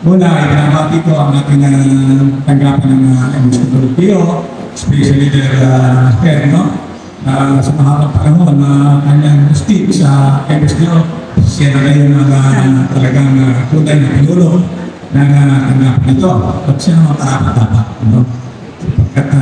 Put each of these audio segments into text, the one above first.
Una, ibinabati ko ang ating tanggapan ng MSW, especially their head, no? Sa mahabang panahon na kanyang stint sa MSW, siya na ngayon ang talagang tunay na pinulo ng tanggapan ito. At siya naman karapat-dapat, no? Sapagkat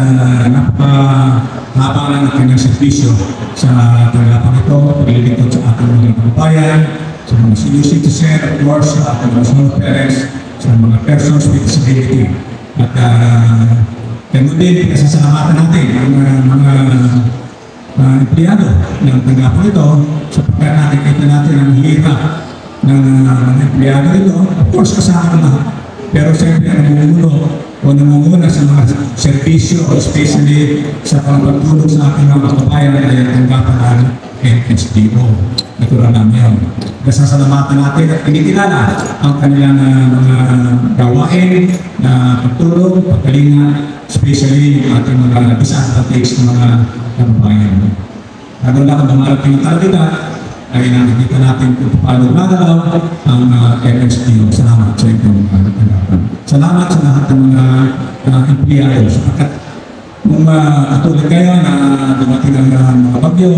napahaba lang ang kanyang servisyo sa tanggapan ito, paglilingkod sa ating mga kababayan, sa mga senior citizen, of course, sa ating mga small parents, sa mga persons with disability. At ganun din, pinasasalamatan natin ang mga empleyado ng tanggapan ito sapagkat nakikita natin ang hirap ng empleyado ito. Of course, kasama na. Pero siyempre, namumuna sa mga servisyo, especially sa pagtulong sa ating mga kababayan ay ang tanggapan ng MSDO. Natural namin yun. Nasasalamatan natin at kinikilala ang kanilang mga gawain na pagtulong, pagkalinga, especially yung ating mga disadvantaged na mga kababayan. Lalo na kung dumarating ang kalagita, ay nakikita natin kung paano magalaw ang MSDO. Salamat sa inyong tanggapan. Salamat sa lahat ng mga empleyado. Sapagkat kung katulad kayo na dumating ang mga bagyo,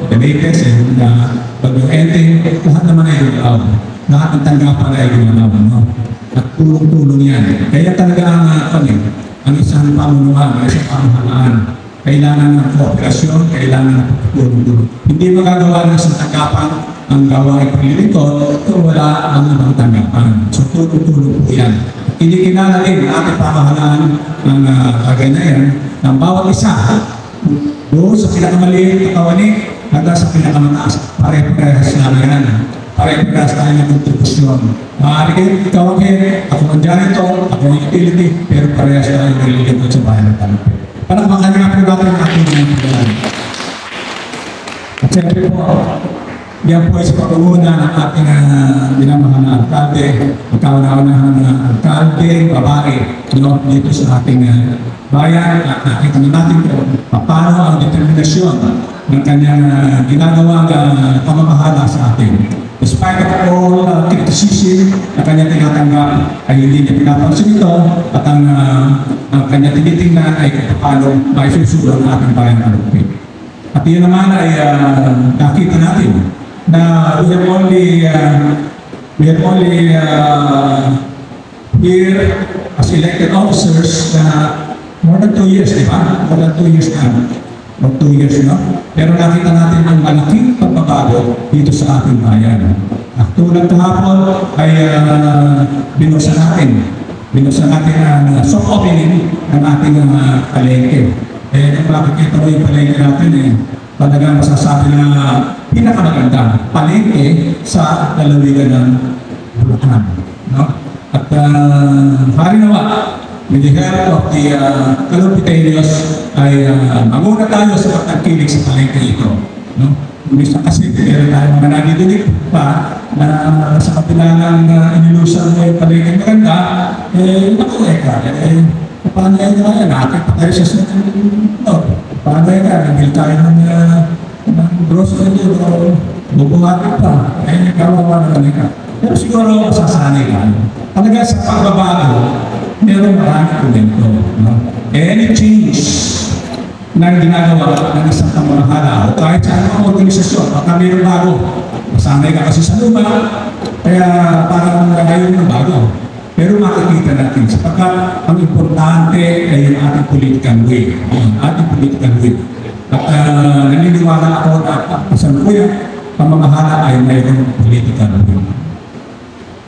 the latest, bagyo ending, lahat naman ay gumalaw. Lahat ng tanggapan ay gumalaw. No? At tulong-tulong yan. Kaya talaga ang isang pamunuan, ang isang pamahalaan, kailangan ng kooperasyon, kailangan ng pagtulong-tulong. Hindi magagawa ng isang tanggapan ang gawain paglilingkod kung wala ang ibang tanggapan. So tulong-tulong po yan. Kinikilala din ang ating pamahalaan ng bagay na yan ng bawat isa doon sa pinakamaliit na kawani hanggang sa pinakamataas. Pare-parehas na yan. Pare-parehas tayo ng kontribusyon. Maaari kayo, ikaw ang head, ako ang janitor, ako ang utility, pero parehas tayo nililingkod sa bayan ng Talumpit. Parang makanya po natin ang ating mga. At siyempre po, yan po ay sa pag-uuna ng ating minamahal na alkalde, magkauna-unahan na alkalde, babae, dito sa ating bayan. At nakita natin kung paano ang determinasyon ng kanyang ginagawang pamamahala sa atin. Despite of all criticism na kanyang tinatanggap, ay hindi niya pinapansin ito at ang kanyang tinitingnan ay kung paano maisusunod ang ating bayan ng Talumpit. At yun naman ay nakita natin na we have only here as elected officers na more than 2 years, di ba? More than 2 years na. Or 2 years na. Pero nakita natin ang malaking pagbabago dito sa ating bayan. Tulad kahapon ay binuksan natin ang soft opening ng ating palengke. Kung makikita mo yung palengke natin talagang masasabi na pinakamaganda palengke sa lalawigan ng Bulacan. No? At hari nawa, with the help of the Talumpiteños ay mamuna tayo sa pagtangkilik sa palengke ito. No? Misa kasi meron tayo mga nadidinig pa na sa kapilangan inilusan mo yung palengke maganda, paano yan naman? Nakakit pa tayo sa paano yan? Nagbil tayo ng grocery o bubuhatin pa. Kawawa naman ka. Pero siguro masasanay ka. Talaga sa pagbabago, meron maraming komento. Any change na ginagawa ng isang pamamahala o kahit sa anong organisasyon, baka meron bago. Masanay ka kasi sa luma, kaya parang ngayon ng bago. Pero makikita natin, sapagkat ang importante ay yung ating political will. Ating political will. At naniniwala ako na kasalukuyan, pamamahala ay mayroong political will.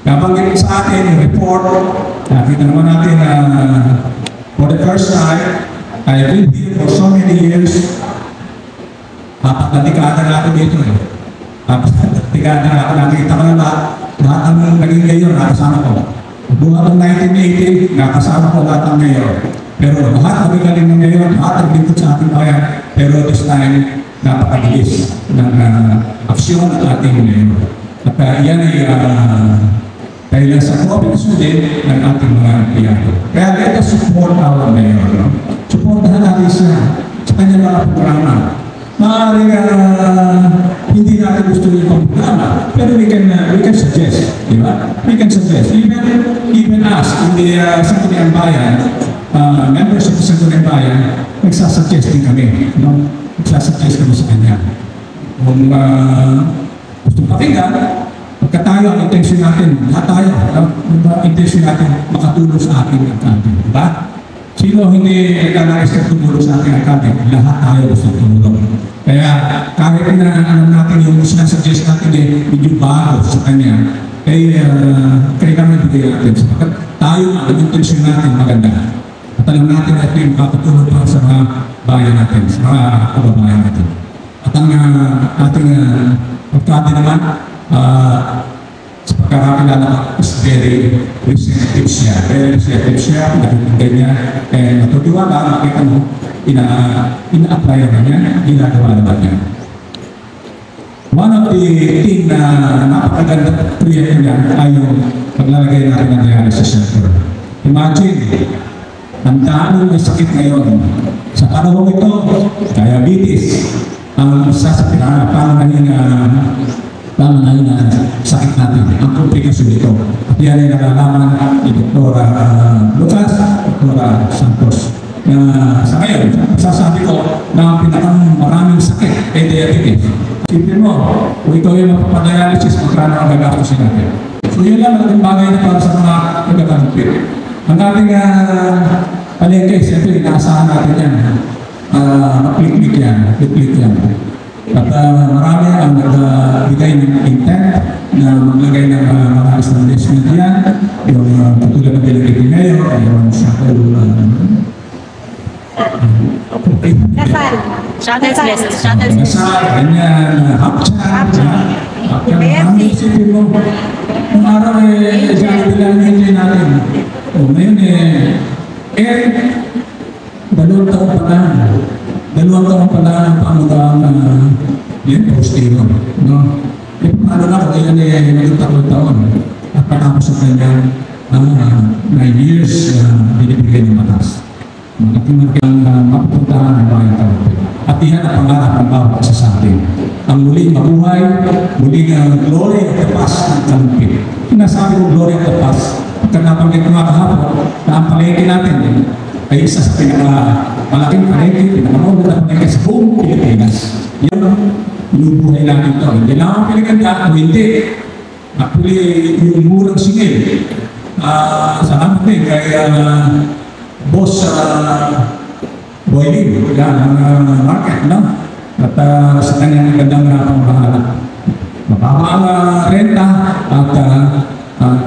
Nabanggit sa atin yung report, nakita naman natin na for the first time, I've been here for so many years. 4 na dekada na ako dito. 4 na dekada na ako nakita ko na lahat ang naging ngayon, nakasama ko. Buwan ng 1980, nakasama ko lahat ng ngayon. Pero lahat ang galing ng ngayon, lahat ang lingkod sa ating bayan. Pero this time, napakabilis ng aksyon at ating ngayon. At yan ay dahil sa cooperation din ng ating mga empleyado. Kaya let us support our mayor. No? Supportahan natin siya sa kanyang mga programa. Maaaring hindi natin gusto yung programa, pero we can suggest, di ba? We can suggest. Even Sangguniang Bayan, members of Sangguniang Bayan, nagsasuggest din kami. No? Nagsasuggest kami sa kanya. Kung gusto pakinggan, pagka tayo, ang intention natin, lahat tayo, ang intention natin makatulong sa ating alkalde. Diba? Sino hindi nais na tumulong sa ating alkalde? Lahat tayo gusto tumulong. Kaya kahit na alam natin yung sinasuggest natin medyo bago sa kanya, kailangan bigay natin. Sapagkat tayo ang intention natin maganda. At alam natin na ito yung makakatulong para sa mga bayan natin, sa mga kababayan natin. At ang ating pagkade naman, sa pagkakakilala ko, is very receptive siya. Very receptive siya, nakikita niya, natutuwala, makita mo, ina-apply naman niya, ginagawa naman niya. One of the thing na napakaganda proyekto niya ay yung paglalagay natin ng dialysis center. Imagine, ang daming may sakit ngayon. Sa panahon ito, diabetes, ang sasakit na pangangaling sakit natin, ang komplikasyon ito. At yan ay nalalaman ni Dr. Lucas, Dr. Santos. Sa ngayon, sasabi ko na ang pinakang maraming sakit ay diabetes. Isipin mo, kung ikaw yung magpapadialysis, magkano ang gagastusin natin. So yun lang, ang bagay na para sa mga nagkakampit. Ang ating palengke, siyempre, inaasahan natin yan. Mapliklik yan. At marami ang nagbigay ng intent na maglagay ng mga establishment yan. Yung katulad ng Delegate Mayor, yung shuttle. Shuttles list. Ganyan, hapchat. Marami isipin mo. Kung araw dyan bilangin natin. Ngayon dalawang taon pa lang ang pangunahan yung postero. No? Paano na kung yan maging taon at patapos sa kanyang 9 years binibigay ng batas. Malaking mapupuntahan ng bayan Tarupe. At iyan ang pangarap ng bawat isa sa atin. Ang muling mabuhay, muling glory at tapas ng Tarupe. Sinasabi ko glory at tapas. Pagka nabanggit ko nga kahapon na ang palengke natin ay isa sa pinakamalaking palengke, pinakamagod na palengke sa buong Pilipinas. Yan ang inubuhay natin ito. Hindi lang ang pinaganda, o hindi. Actually, yung murang singil. Salamat din kay Boss Boyling, yan ang market, no? At sa kanyang magandang pamahala. Mababa ang renta at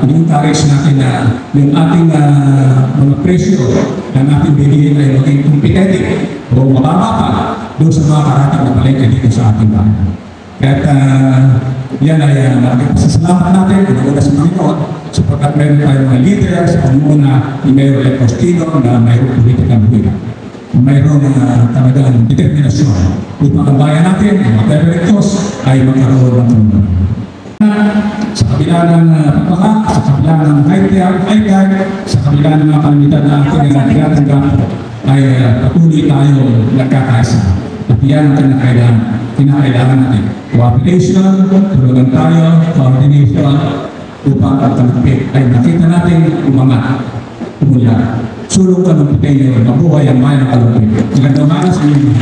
in-encourage natin na yung ating mga presyo na natin bilhin ay maging competitive o mababa pa doon sa mga karating na palengke dito sa ating bayan. Kaya yan ay pasasalamat natin una sa Panginoon sapagkat meron tayong mga leader sa pamumuno ni Mayor Ed Postino na mayroong politikang buhay. Mayroong talagang determinasyon upang ang bayan natin, ang mga directors ay magkaroon ng pamumuno. Sa kabila ng pagpaka, sa kabila ng high-tech, sa kabila ng mga kalimitan na ating tinatanggap, ay patuloy tayo nagkakaisa. At yan ang kinakailangan natin. Cooperation, tulungan tayo, coordination, upang ang talagpit ay nakita natin umangat, umulan. Sulong ka ng Piteyo, mabuhay ang bayan ng talagpit. Magandang umaga sa inyo.